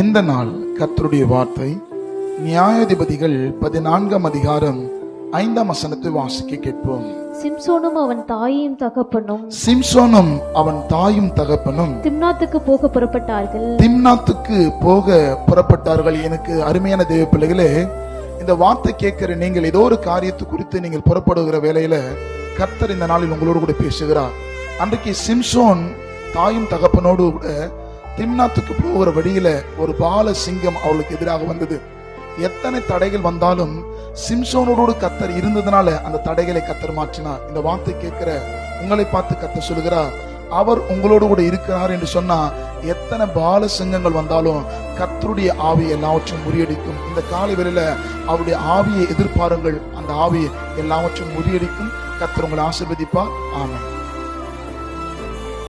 இந்த நாள் கர்த்தருடைய வார்த்தை நியாயாதிபதிகள் 14ஆம் அதிகாரம் 5ஆம் வசனத்தை வாசிக்க கேட்போம். சிம்சோனும் அவன் தாயும் தகப்பனும் திம்னாத்துக்கு போக புறப்பட்டார்கள். எனக்கு அருமையான தேவ பிள்ளைகளே, இந்த வார்த்தை கேட்கிற நீங்கள் ஏதோ ஒரு காரியத்தை குறித்து நீங்கள் புறப்படுகிற வேளையில கர்த்தர் இந்த நாளில் உங்களோடு கூட பேசுகிறார். அன்றைக்கு சிம்சோன் தாயும் தகப்பனோடு கூட திம்னாத்துக்கு போகிற வழியில ஒரு பால சிங்கம் அவளுக்கு எதிராக வந்தது. எத்தனை தடைகள் வந்தாலும் சிம்சோனோடு கர்த்தர் இருந்ததுனால அந்த தடைகளை கர்த்தர் மாற்றினார். இந்த வார்த்தை கேட்கிற உங்களை பார்த்து கர்த்தர் சொல்கிறார், அவர் உங்களோடு கூட இருக்கிறார் என்று சொன்னா எத்தனை பால சிங்கங்கள் வந்தாலும் கர்த்தருடைய ஆவி எல்லாவற்றையும் முறியடிக்கும். இந்த காலை வேளையில அவருடைய ஆவியை எதிர்பாருங்கள், அந்த ஆவியை எல்லாவற்றையும் முறியடிக்கும். கர்த்தர் உங்களை ஆசீர்வதிப்பார். ஆமென்.